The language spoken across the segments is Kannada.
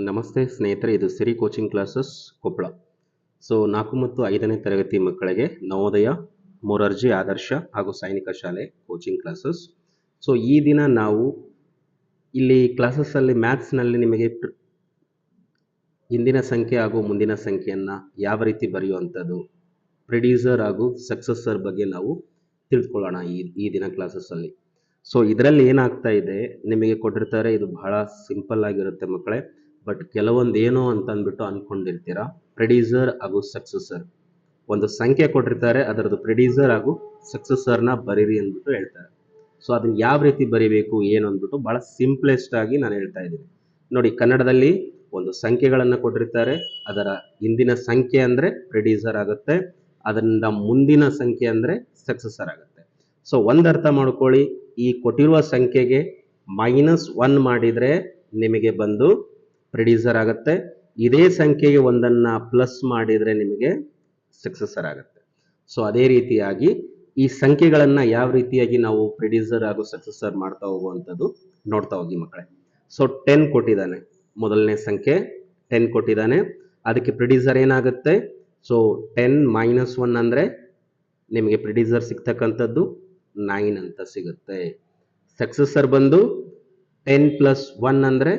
ನಮಸ್ತೆ ಸ್ನೇಹಿತರೆ, ಇದು ಸಿರಿ ಕೋಚಿಂಗ್ ಕ್ಲಾಸಸ್ ಕೊಪ್ಪಳ. ಸೊ 4 ಮತ್ತು 5ನೇ ತರಗತಿ ಮಕ್ಕಳಿಗೆ ನವೋದಯ, ಮೊರಾರ್ಜಿ ಆದರ್ಶ ಹಾಗೂ ಸೈನಿಕ ಶಾಲೆ ಕೋಚಿಂಗ್ ಕ್ಲಾಸಸ್. ಸೊ ಈ ದಿನ ನಾವು ಇಲ್ಲಿ ಕ್ಲಾಸಸ್ಸಲ್ಲಿ ಮ್ಯಾಥ್ಸ್ನಲ್ಲಿ ನಿಮಗೆ ಹಿಂದಿನ ಸಂಖ್ಯೆ ಹಾಗೂ ಮುಂದಿನ ಸಂಖ್ಯೆಯನ್ನು ಯಾವ ರೀತಿ ಬರೆಯುವಂಥದ್ದು, ಪ್ರಿಡ್ಯೂಸರ್ ಹಾಗೂ ಸಕ್ಸಸ್ಸರ್ ಬಗ್ಗೆ ನಾವು ತಿಳ್ಕೊಳ್ಳೋಣ ಈ ದಿನ ಕ್ಲಾಸಸ್ಸಲ್ಲಿ. ಸೊ ಇದರಲ್ಲಿ ಏನಾಗ್ತಾ ಇದೆ, ನಿಮಗೆ ಕೊಟ್ಟಿರ್ತಾರೆ, ಇದು ಬಹಳ ಸಿಂಪಲ್ ಆಗಿರುತ್ತೆ ಮಕ್ಕಳೇ. ಬಟ್ ಕೆಲವೊಂದು ಏನು ಅಂತ ಅಂದ್ಬಿಟ್ಟು ಅಂದ್ಕೊಂಡಿರ್ತೀರಾ, ಪ್ರಿಡ್ಯೂಸರ್ ಹಾಗೂ ಸಕ್ಸಸ್ಸರ್. ಒಂದು ಸಂಖ್ಯೆ ಕೊಟ್ಟಿರ್ತಾರೆ, ಅದರದ್ದು ಪ್ರಿಡ್ಯೂಸರ್ ಹಾಗೂ ಸಕ್ಸಸ್ಸರ್ನ ಬರೀರಿ ಅಂದ್ಬಿಟ್ಟು ಹೇಳ್ತಾರೆ. ಸೊ ಅದನ್ನ ಯಾವ ರೀತಿ ಬರಿಬೇಕು ಏನು ಅಂದ್ಬಿಟ್ಟು ಭಾಳ ಸಿಂಪ್ಲೆಸ್ಟ್ ಆಗಿ ನಾನು ಹೇಳ್ತಾ ಇದ್ದೀನಿ ನೋಡಿ. ಕನ್ನಡದಲ್ಲಿ ಒಂದು ಸಂಖ್ಯೆಗಳನ್ನು ಕೊಟ್ಟಿರ್ತಾರೆ, ಅದರ ಹಿಂದಿನ ಸಂಖ್ಯೆ ಅಂದರೆ ಪ್ರಿಡ್ಯೂಸರ್ ಆಗುತ್ತೆ, ಅದರಿಂದ ಮುಂದಿನ ಸಂಖ್ಯೆ ಅಂದರೆ ಸಕ್ಸಸ್ಸರ್ ಆಗುತ್ತೆ. ಸೊ ಒಂದು ಅರ್ಥ ಮಾಡ್ಕೊಳ್ಳಿ, ಈ ಕೊಟ್ಟಿರುವ ಸಂಖ್ಯೆಗೆ -1 ಮಾಡಿದರೆ ನಿಮಗೆ ಬಂದು ಪ್ರಿಡ್ಯೂಸರ್ ಆಗುತ್ತೆ, ಇದೇ ಸಂಖ್ಯೆಗೆ ಒಂದನ್ನು ಪ್ಲಸ್ ಮಾಡಿದರೆ ನಿಮಗೆ ಸಕ್ಸಸ್ಸರ್ ಆಗುತ್ತೆ. ಸೊ ಅದೇ ರೀತಿಯಾಗಿ ಈ ಸಂಖ್ಯೆಗಳನ್ನು ಯಾವ ರೀತಿಯಾಗಿ ನಾವು ಪ್ರಿಡ್ಯೂಸರ್ ಹಾಗೂ ಸಕ್ಸಸ್ಸರ್ ಮಾಡ್ತಾ ಹೋಗುವಂಥದ್ದು ನೋಡ್ತಾ ಹೋಗಿ ಮಕ್ಕಳೇ. ಸೊ 10 ಕೊಟ್ಟಿದ್ದಾನೆ, ಮೊದಲನೇ ಸಂಖ್ಯೆ 10 ಕೊಟ್ಟಿದ್ದಾನೆ, ಅದಕ್ಕೆ ಪ್ರಿಡ್ಯೂಸರ್ ಏನಾಗುತ್ತೆ? ಸೊ 10 - 1 ಅಂದರೆ ನಿಮಗೆ ಪ್ರಿಡ್ಯೂಸರ್ ಸಿಗ್ತಕ್ಕಂಥದ್ದು 9 ಅಂತ ಸಿಗುತ್ತೆ. ಸಕ್ಸಸ್ಸರ್ ಬಂದು 10 + 1 ಅಂದರೆ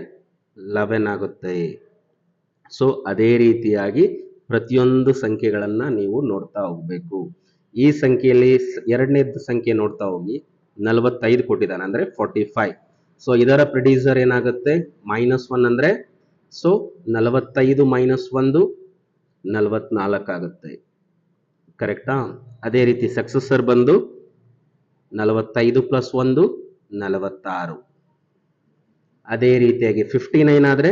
11 ಆಗುತ್ತೆ. ಸೊ ಅದೇ ರೀತಿಯಾಗಿ ಪ್ರತಿಯೊಂದು ಸಂಖ್ಯೆಗಳನ್ನು ನೀವು ನೋಡ್ತಾ ಹೋಗಬೇಕು. ಈ ಸಂಖ್ಯೆಯಲ್ಲಿ ಎರಡನೇ ಸಂಖ್ಯೆ ನೋಡ್ತಾ ಹೋಗಿ, 45 ಕೊಟ್ಟಿದ್ದಾನೆ ಅಂದರೆ 45. ಸೊ ಇದರ ಪ್ರಿಡ್ಯೂಸರ್ ಏನಾಗುತ್ತೆ? -1 ಅಂದರೆ, ಸೊ 45 - 1 44 ಆಗುತ್ತೆ. ಕರೆಕ್ಟಾ? ಅದೇ ರೀತಿ ಸಕ್ಸಸ್ಸರ್ ಬಂದು 45 + 1 46. ಅದೇ ರೀತಿಯಾಗಿ 59 ಆದರೆ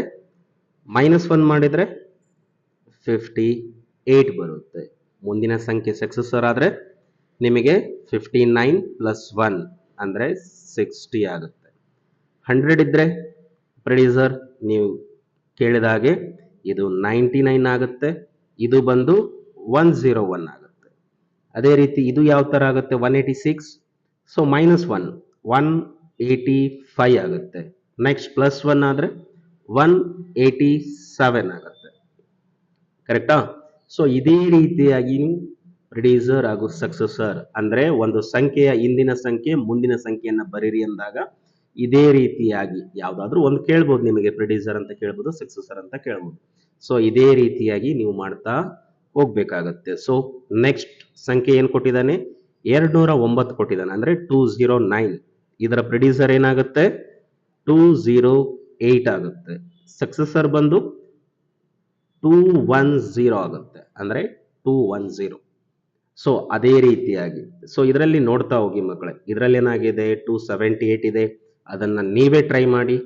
-1 ಮಾಡಿದರೆ 58 ಬರುತ್ತೆ. ಮುಂದಿನ ಸಂಖ್ಯೆ ಸಕ್ಸಸ್ಸರ್ ಆದರೆ ನಿಮಗೆ 59 + 1 ಅಂದರೆ 60 ಆಗುತ್ತೆ. 100 ಇದ್ದರೆ ಪ್ರಿಡ್ಯೂಸರ್ ನೀವು ಕೇಳಿದ ಹಾಗೆ ಇದು 99 ಆಗುತ್ತೆ, ಇದು ಬಂದು 101 ಆಗುತ್ತೆ. ಅದೇ ರೀತಿ ಇದು ಯಾವ ಥರ ಆಗುತ್ತೆ? 186. ಸೊ -1 185 ಆಗುತ್ತೆ. ನೆಕ್ಸ್ಟ್ +1 ಆದರೆ 187 ಆಗುತ್ತೆ. ಕರೆಕ್ಟಾ? ಸೊ ಇದೇ ರೀತಿಯಾಗಿ ಪ್ರಿಡ್ಯೂಸರ್ ಹಾಗೂ ಸಕ್ಸಸ್ಸರ್ ಅಂದರೆ ಒಂದು ಸಂಖ್ಯೆಯ ಹಿಂದಿನ ಸಂಖ್ಯೆ ಮುಂದಿನ ಸಂಖ್ಯೆಯನ್ನು ಬರೀರಿ ಅಂದಾಗ ಇದೇ ರೀತಿಯಾಗಿ ಯಾವುದಾದ್ರೂ ಒಂದು ಕೇಳ್ಬೋದು, ನಿಮಗೆ ಪ್ರಿಡ್ಯೂಸರ್ ಅಂತ ಕೇಳ್ಬೋದು, ಸಕ್ಸಸ್ಸರ್ ಅಂತ ಕೇಳ್ಬೋದು. ಸೊ ಇದೇ ರೀತಿಯಾಗಿ ನೀವು ಮಾಡ್ತಾ ಹೋಗ್ಬೇಕಾಗತ್ತೆ. ಸೊ ನೆಕ್ಸ್ಟ್ ಸಂಖ್ಯೆ ಏನು ಕೊಟ್ಟಿದ್ದಾನೆ? 209 ಕೊಟ್ಟಿದ್ದಾನೆ ಅಂದರೆ 209. ಇದರ ಪ್ರಿಡ್ಯೂಸರ್ ಏನಾಗುತ್ತೆ? 208 ಆಗುತ್ತೆ. ಸಕ್ಸಸ್ಸರ್ ಬಂದು 210 ಆಗುತ್ತೆ ಅಂದರೆ 210. ಸೊ ಅದೇ ರೀತಿಯಾಗಿ ಸೊ ಇದರಲ್ಲಿ ನೋಡ್ತಾ ಹೋಗಿ ಮಕ್ಕಳೇ. ಇದರಲ್ಲಿ ಏನಾಗಿದೆ? 278 ಇದೆ, ಅದನ್ನು ನೀವೇ ಟ್ರೈ ಮಾಡಿ.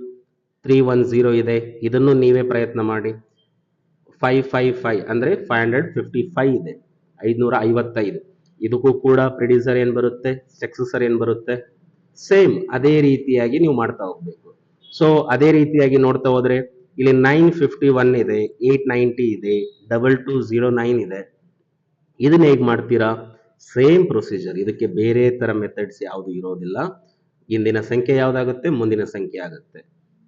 310 ಇದೆ, ಇದನ್ನು ನೀವೇ ಪ್ರಯತ್ನ ಮಾಡಿ. 555 ಅಂದರೆ 555 ಇದೆ, 555. ಇದಕ್ಕೂ ಕೂಡ ಪ್ರಿಡ್ಯೂಸರ್ ಏನು ಬರುತ್ತೆ? ಸಕ್ಸಸ್ಸರ್ ಏನು ಬರುತ್ತೆ? ಸೇಮ್ ಅದೇ ರೀತಿಯಾಗಿ ನೀವು ಮಾಡ್ತಾ ಹೋಗ್ಬೇಕು. ಸೊ ಅದೇ ರೀತಿಯಾಗಿ ನೋಡ್ತಾ ಹೋದ್ರೆ ಇಲ್ಲಿ 951 ಇದೆ, 890 ಇದೆ, 2209 ಇದೆ. ಇದನ್ನ ಹೇಗೆ ಮಾಡ್ತೀರಾ? ಸೇಮ್ ಪ್ರೊಸೀಜರ್, ಇದಕ್ಕೆ ಬೇರೆ ತರ ಮೆಥಡ್ಸ್ ಯಾವುದು ಇರೋದಿಲ್ಲ. ಹಿಂದಿನ ಸಂಖ್ಯೆ ಯಾವ್ದಾಗುತ್ತೆ, ಮುಂದಿನ ಸಂಖ್ಯೆ ಆಗುತ್ತೆ,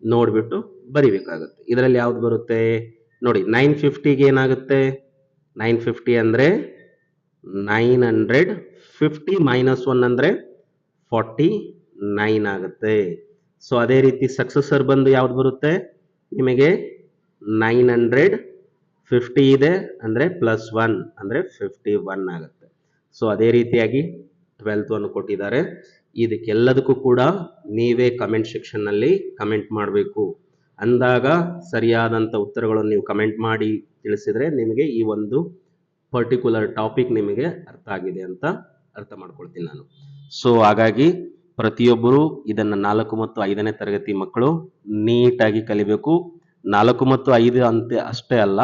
ನೋಡ್ಬಿಟ್ಟು ಬರಿಬೇಕಾಗುತ್ತೆ. ಇದರಲ್ಲಿ ಯಾವ್ದು ಬರುತ್ತೆ ನೋಡಿ? 950ಗೆ ಏನಾಗುತ್ತೆ? 950 ಅಂದ್ರೆ 950 -1 ಅಂದ್ರೆ 49 ಆಗುತ್ತೆ. ಸೊ ಅದೇ ರೀತಿ ಸಕ್ಸಸ್ಸರ್ ಬಂದು ಯಾವ್ದು ಬರುತ್ತೆ ನಿಮಗೆ? 950 ಇದೆ ಅಂದರೆ +1 ಅಂದರೆ 51 ಆಗುತ್ತೆ. ಸೊ ಅದೇ ರೀತಿಯಾಗಿ 12th ಅನ್ನು ಕೊಟ್ಟಿದ್ದಾರೆ. ಇದಕ್ಕೆಲ್ಲದಕ್ಕೂ ಕೂಡ ನೀವೇ ಕಮೆಂಟ್ ಸೆಕ್ಷನ್ನಲ್ಲಿ ಕಮೆಂಟ್ ಮಾಡಬೇಕು. ಅಂದಾಗ ಸರಿಯಾದಂಥ ಉತ್ತರಗಳನ್ನು ನೀವು ಕಮೆಂಟ್ ಮಾಡಿ ತಿಳಿಸಿದರೆ ನಿಮಗೆ ಈ ಒಂದು ಪರ್ಟಿಕ್ಯುಲರ್ ಟಾಪಿಕ್ ನಿಮಗೆ ಅರ್ಥ ಆಗಿದೆ ಅಂತ ಅರ್ಥ ಮಾಡ್ಕೊಳ್ತೀನಿ ನಾನು. ಸೊ ಹಾಗಾಗಿ ಪ್ರತಿಯೊಬ್ಬರು ಇದನ್ನು 4 ಮತ್ತು 5ನೇ ತರಗತಿ ಮಕ್ಕಳು ನೀಟಾಗಿ ಕಲಿಬೇಕು. 4 ಮತ್ತು 5 ಅಂತ ಅಷ್ಟೇ ಅಲ್ಲ,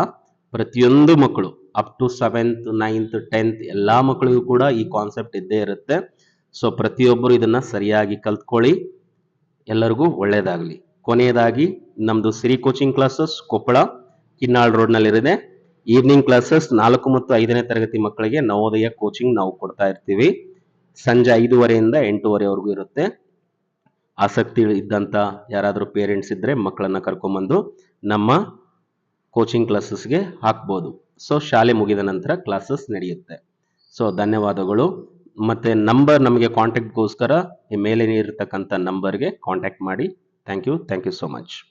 ಪ್ರತಿಯೊಂದು ಮಕ್ಕಳು up to 7th 9th 10th ಎಲ್ಲ ಮಕ್ಕಳಿಗೂ ಕೂಡ ಈ ಕಾನ್ಸೆಪ್ಟ್ ಇದ್ದೇ ಇರುತ್ತೆ. ಸೊ ಪ್ರತಿಯೊಬ್ಬರು ಇದನ್ನ ಸರಿಯಾಗಿ ಕಲ್ತ್ಕೊಳ್ಳಿ. ಎಲ್ಲರಿಗೂ ಒಳ್ಳೆಯದಾಗಲಿ. ಕೊನೆಯದಾಗಿ ನಮ್ಮದು ಸಿರಿ ಕೋಚಿಂಗ್ ಕ್ಲಾಸಸ್ ಕೊಪ್ಪಳ ಕಿನ್ನಾಳ್ ರೋಡ್ನಲ್ಲಿದೆ. ಈವ್ನಿಂಗ್ ಕ್ಲಾಸಸ್ 4 ಮತ್ತು 5ನೇ ತರಗತಿ ಮಕ್ಕಳಿಗೆ ನವೋದಯ ಕೋಚಿಂಗ್ ನಾವು ಕೊಡ್ತಾ ಇರ್ತೀವಿ. ಸಂಜೆ 5:30 ಇಂದ 8:30ವರೆಗೂ ಇರುತ್ತೆ. ಆಸಕ್ತಿ ಇದ್ದಂಥ ಯಾರಾದರೂ ಪೇರೆಂಟ್ಸ್ ಇದ್ದರೆ ಮಕ್ಕಳನ್ನು ಕರ್ಕೊಂಬಂದು ನಮ್ಮ ಕೋಚಿಂಗ್ ಕ್ಲಾಸಸ್ಗೆ ಹಾಕ್ಬೋದು. ಸೊ ಶಾಲೆ ಮುಗಿದ ನಂತರ ಕ್ಲಾಸಸ್ ನಡೆಯುತ್ತೆ. ಸೊ ಧನ್ಯವಾದಗಳು. ಮತ್ತು ನಂಬರ್ ನಮಗೆ ಕಾಂಟ್ಯಾಕ್ಟ್ಗೋಸ್ಕರ ಈ ಮೇಲೆ ಇರತಕ್ಕಂಥ ನಂಬರ್ಗೆ ಕಾಂಟ್ಯಾಕ್ಟ್ ಮಾಡಿ. Thank you so much.